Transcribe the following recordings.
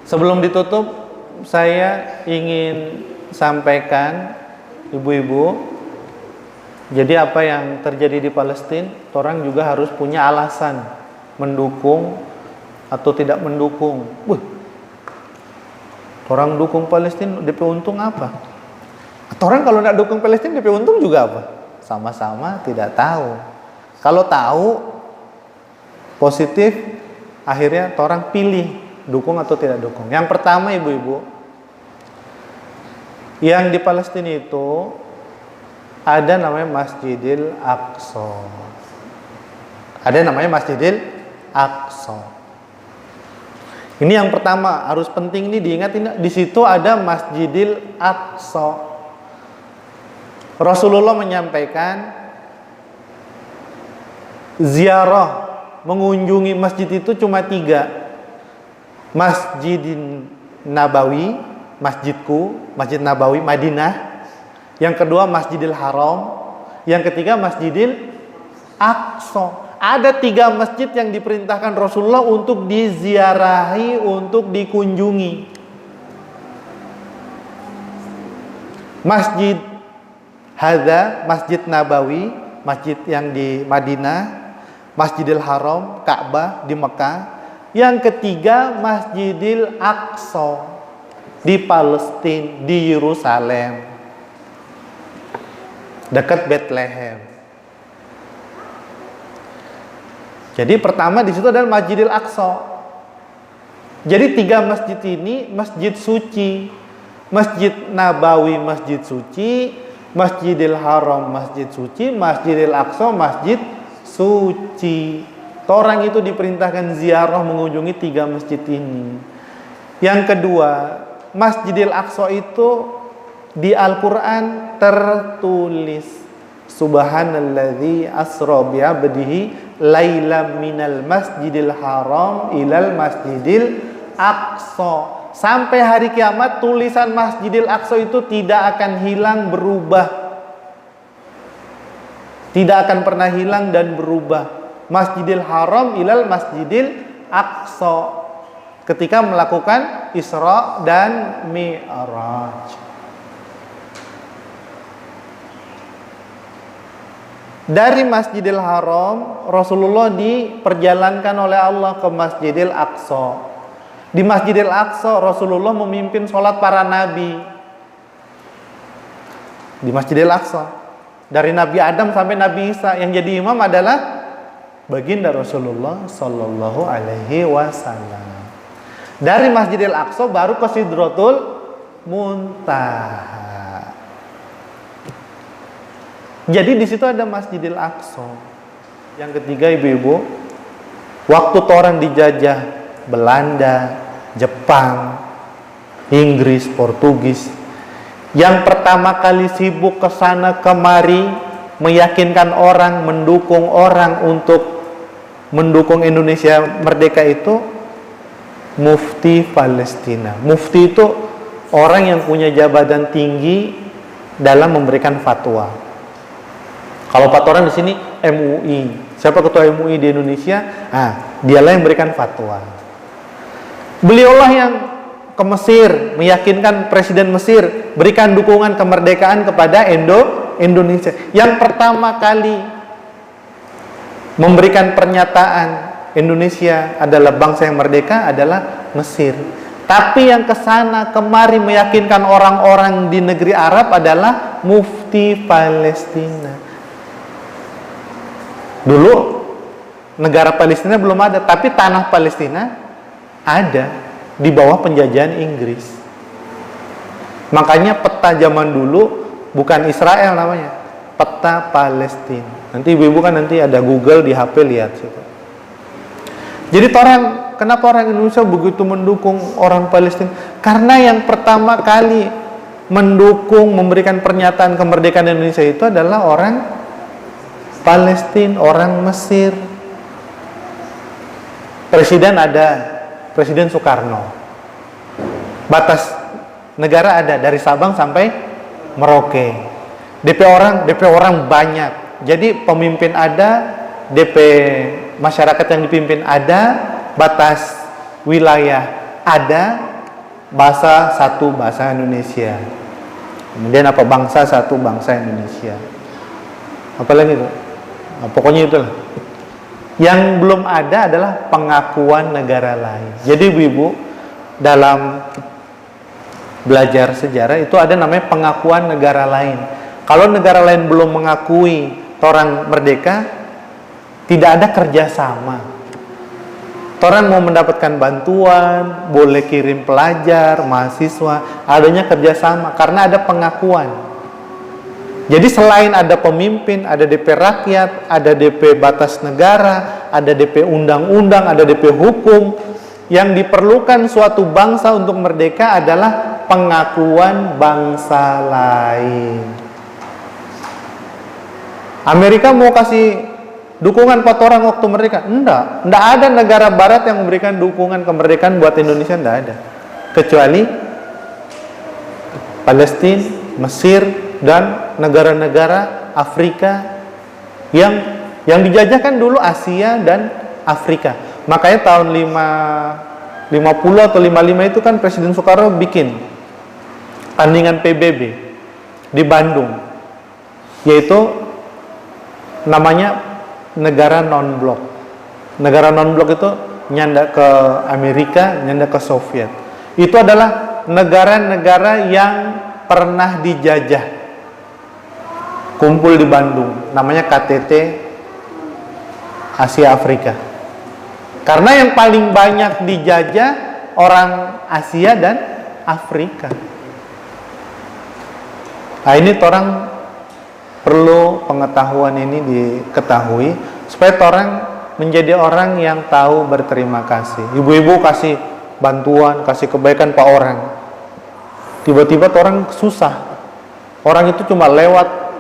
Sebelum ditutup, saya ingin sampaikan, ibu-ibu, jadi apa yang terjadi di Palestina, orang juga harus punya alasan mendukung atau tidak mendukung. Orang dukung Palestina, DP untung apa? Atau orang kalau tidak dukung Palestina, DP untung juga apa? Sama-sama tidak tahu. Kalau tahu, positif, akhirnya orang pilih dukung atau tidak dukung. Yang pertama, ibu-ibu, yang di Palestina itu ada namanya Masjidil Aqsa. Ada namanya Masjidil Aqsa. Ini yang pertama, harus penting nih diingat, di situ ada Masjidil Aqsa. Rasulullah menyampaikan ziarah mengunjungi masjid itu cuma 3. Masjidin Nabawi, masjidku, Masjid Nabawi Madinah. Yang kedua Masjidil Haram. Yang ketiga Masjidil Aqsa. Ada 3 masjid yang diperintahkan Rasulullah untuk diziarahi, untuk dikunjungi. Masjid Hadza, Masjid Nabawi, masjid yang di Madinah. Masjidil Haram, Ka'bah di Mekah. Yang ketiga Masjidil Aqsa di Palestina, di Yerusalem, dekat Bethlehem. Jadi pertama di situ adalah Masjidil Aqsa. Jadi 3 masjid ini masjid suci. Masjid Nabawi masjid suci, Masjidil Haram masjid suci, Masjidil Aqsa masjid suci. Orang itu diperintahkan ziarah mengunjungi 3 masjid ini. Yang kedua, Masjidil Aqsa itu di Al-Quran tertulis Subhanalladzi asra bi'abdihi lailam minal masjidil haram ilal masjidil Aqsa. Sampai hari kiamat tulisan Masjidil Aqsa itu tidak akan hilang, berubah. Tidak akan pernah hilang dan berubah. Masjidil Haram ilal Masjidil Aqsa, ketika melakukan Isra dan Mi'raj. Dari Masjidil Haram, Rasulullah diperjalankan oleh Allah ke Masjidil Aqsa. Di Masjidil Aqsa, Rasulullah memimpin sholat para nabi. Di Masjidil Aqsa, dari Nabi Adam sampai Nabi Isa, yang jadi imam adalah baginda Rasulullah Sallallahu Alaihi Wasallam. Dari Masjidil Aqsa baru ke Sidratul Muntaha. Jadi di situ ada Masjidil Aqsa. Yang ketiga, ibu-ibu, waktu orang dijajah Belanda, Jepang, Inggris, Portugis, yang pertama kali sibuk ke sana kemari meyakinkan orang, mendukung orang untuk mendukung Indonesia merdeka itu Mufti Palestina. Mufti itu orang yang punya jabatan tinggi dalam memberikan fatwa. Kalau fatwa di sini MUI. Siapa ketua MUI di Indonesia? Dialah yang memberikan fatwa. Beliaulah yang ke Mesir, meyakinkan Presiden Mesir berikan dukungan kemerdekaan kepada Indonesia. Yang pertama kali memberikan pernyataan Indonesia adalah bangsa yang merdeka adalah Mesir. Tapi yang kesana kemari meyakinkan orang-orang di negeri Arab adalah Mufti Palestina. Dulu negara Palestina belum ada, tapi tanah Palestina ada di bawah penjajahan Inggris. Makanya peta zaman dulu bukan Israel namanya, peta Palestina. Nanti ibu-ibu kan nanti ada Google di HP, lihat situ. Jadi kenapa orang Indonesia begitu mendukung orang Palestina? Karena yang pertama kali mendukung, memberikan pernyataan kemerdekaan Indonesia itu adalah orang Palestina, orang Mesir. Presiden ada, Presiden Soekarno. Batas negara ada dari Sabang sampai Merauke. DP orang banyak. Jadi pemimpin ada, DP masyarakat yang dipimpin ada, batas wilayah ada, bahasa satu bahasa Indonesia. Kemudian apa, bangsa satu bangsa Indonesia. Apalagi itu? Nah, pokoknya itulah. Yang belum ada adalah pengakuan negara lain. Jadi ibu-ibu, dalam belajar sejarah itu ada namanya pengakuan negara lain. Kalau negara lain belum mengakui orang merdeka, tidak ada kerjasama. Orang mau mendapatkan bantuan, boleh kirim pelajar, mahasiswa, adanya kerjasama karena ada pengakuan. Jadi selain ada pemimpin, ada DP rakyat, ada DP batas negara, ada DP undang-undang, ada DP hukum, yang diperlukan suatu bangsa untuk merdeka adalah pengakuan bangsa lain. Amerika mau kasih dukungan 4 orang waktu merdeka? Enggak ada negara barat yang memberikan dukungan kemerdekaan buat Indonesia, enggak ada. Kecuali Palestina, Mesir, dan negara-negara Afrika yang dijajahkan dulu Asia dan Afrika. Makanya tahun 50 atau 55 itu kan Presiden Soekarno bikin tandingan PBB di Bandung, yaitu namanya negara non-blok. Negara non-blok itu nyanda ke Amerika, nyanda ke Soviet. Itu adalah negara-negara yang pernah dijajah. Kumpul di Bandung, namanya KTT Asia Afrika. Karena yang paling banyak dijajah orang Asia dan Afrika. Nah, ini orang perlu pengetahuan ini diketahui supaya orang menjadi orang yang tahu berterima kasih. Ibu-ibu kasih bantuan, kasih kebaikan Pak orang. Tiba-tiba orang susah. Orang itu cuma lewat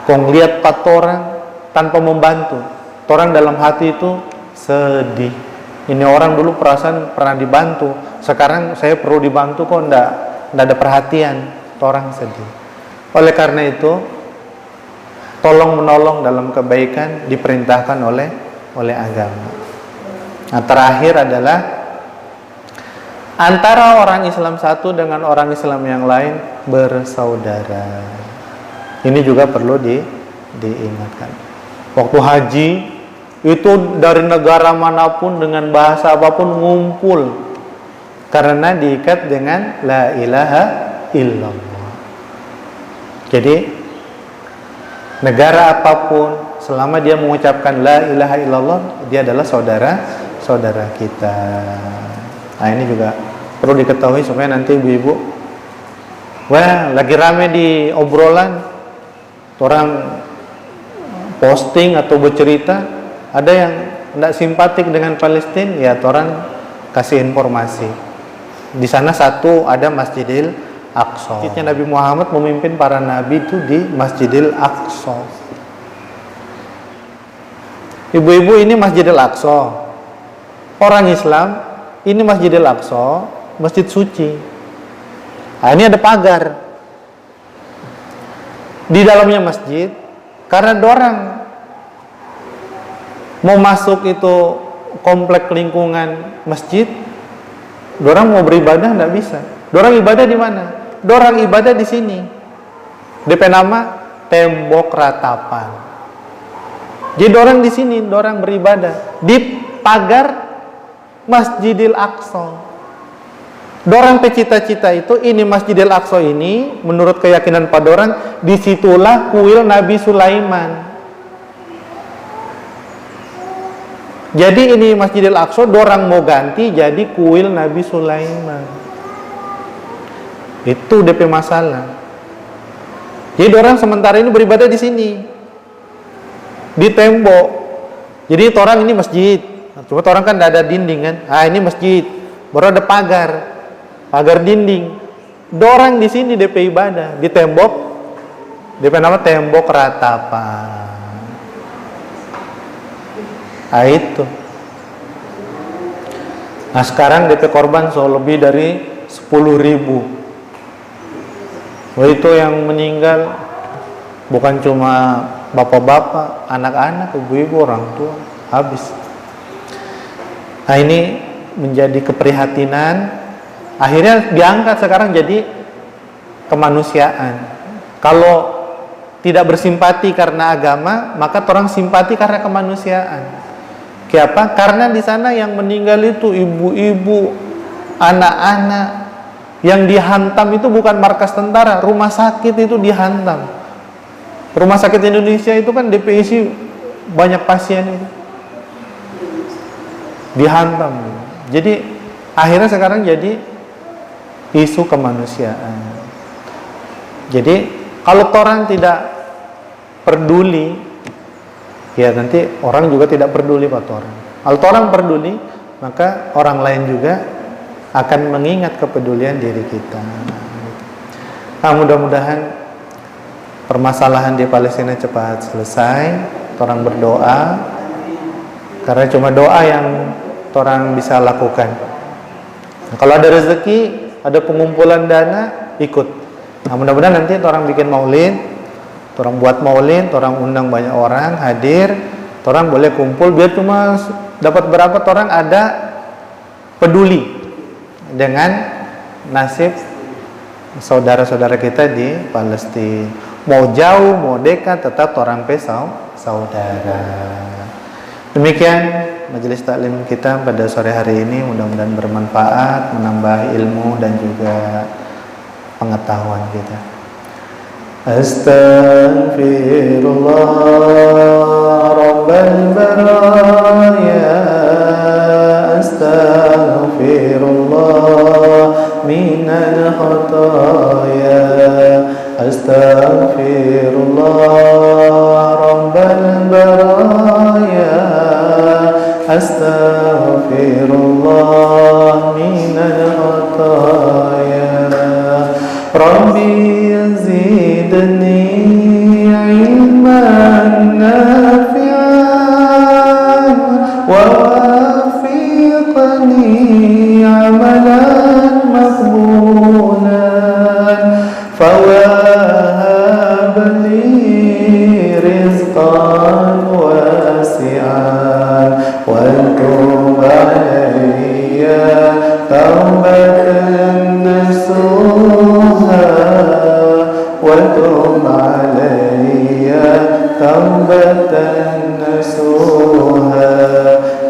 kong lihat Pak orang tanpa membantu. Orang dalam hati itu sedih. Ini orang dulu perasaan pernah dibantu, sekarang saya perlu dibantu kok ndak ada perhatian. Orang sedih. Oleh karena itu, tolong menolong dalam kebaikan diperintahkan oleh agama. Nah, terakhir adalah antara orang Islam satu dengan orang Islam yang lain bersaudara. Ini juga perlu diingatkan. Waktu haji itu dari negara manapun dengan bahasa apapun ngumpul karena diikat dengan la ilaha illallah. Jadi negara apapun selama dia mengucapkan la ilaha illallah, dia adalah saudara kita. Nah, ini juga perlu diketahui supaya nanti ibu-ibu, wah lagi rame di obrolan, orang posting atau bercerita, ada yang tidak simpatik dengan Palestina, ya orang kasih informasi. Di sana satu ada Masjidil Aqsa. Masjidnya Nabi Muhammad memimpin para nabi itu di Masjidil Aqsa. Ibu-ibu, ini Masjidil Aqsa. Orang Islam, ini Masjidil Aqsa, masjid suci. Nah, ini ada pagar di dalamnya masjid. Karena dorang mau masuk itu komplek lingkungan masjid, dorang mau beribadah nggak bisa. Dorang ibadah di mana? Dorang ibadah di sini. DP nama tembok ratapan. Jadi dorang di sini, dorang beribadah di pagar Masjidil Aqsa. Dorang pecita-cita itu, ini Masjidil Aqsa ini menurut keyakinan pada orang, disitulah kuil Nabi Sulaiman. Jadi ini Masjidil Aqsa dorang mau ganti jadi kuil Nabi Sulaiman. Itu DP masalah. Jadi orang sementara ini beribadah di sini, di tembok. Jadi orang ini masjid. Cuma orang kan tidak ada dinding kan. Ah, ini masjid. Baru ada pagar dinding. Dorang di sini DP ibadah di tembok. DP nama tembok ratapan. Ah, itu. Nah, sekarang DP korban lebih dari 10.000. Itu yang meninggal bukan cuma bapak-bapak, anak-anak, ibu-ibu, orang tua, habis. Nah ini menjadi keprihatinan, akhirnya diangkat sekarang jadi kemanusiaan. Kalau tidak bersimpati karena agama, maka orang simpati karena kemanusiaan. Kenapa? Karena di sana yang meninggal itu ibu-ibu, anak-anak, yang dihantam itu bukan markas tentara, rumah sakit itu dihantam. Rumah sakit Indonesia itu kan DPIC banyak pasien itu dihantam. Jadi akhirnya sekarang jadi isu kemanusiaan. Jadi kalau orang tidak peduli, ya nanti orang juga tidak peduli pada orang. Kalau orang peduli, maka orang lain juga akan mengingat kepedulian diri kita. Nah, mudah-mudahan permasalahan di Palestina cepat selesai. Orang berdoa, karena cuma doa yang orang bisa lakukan. Nah, kalau ada rezeki, ada pengumpulan dana, ikut. Nah, mudah-mudahan nanti orang bikin maulid, orang buat maulid, orang undang banyak orang hadir, orang boleh kumpul, biar cuma dapat berapa orang ada peduli dengan nasib saudara-saudara kita di Palestina. Mau jauh, mau dekat, tetap orang saudara. Demikian majelis taklim kita pada sore hari ini, mudah-mudahan bermanfaat, menambah ilmu dan juga pengetahuan kita. Astaghfirullah Rabbal baraya, astaghfirullah minal khataya, astaghfirullah Rabbal baraya, astaghfirullah minal khataya. Rabbi yazidni ilman nafi'an wa wafiqni amalan maqbulan fawahab li rizqan wasi'an wa tub alayya tawbatan nasuha wa tub alayya tawbatan nasuha.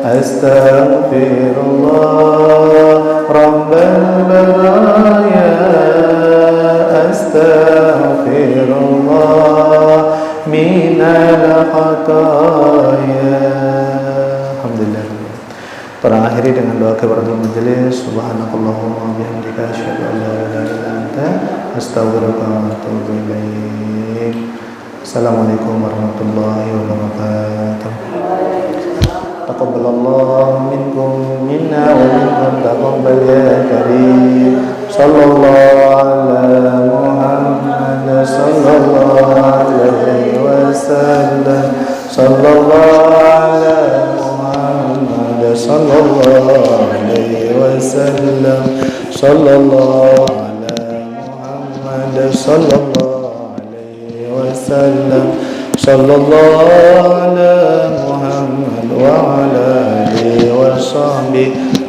Astaghfirullah Rabbal baraya, astaghfirullah minal khataya. Alhamdulillah. Para akhiri dengan doa kibaratul majelis. Subhanakallahumma bihamdika asyhadu an la ilaha illa anta astaghfiruka wa atubu ilaik. Assalamualaikum warahmatullahi wabarakatuh. Taqabbalallahu minkum minna wa minkum taqabbal ya karim. Sallallahu ala Muhammad sallallahu alaihi wasallam. Sallallahu ala Muhammad sallallahu alaihi wasallam. Sallallahu ala Muhammad sallallahu alaihi wasallam. Sallallahu ala Muhammad wa ala alihi wa sahbihi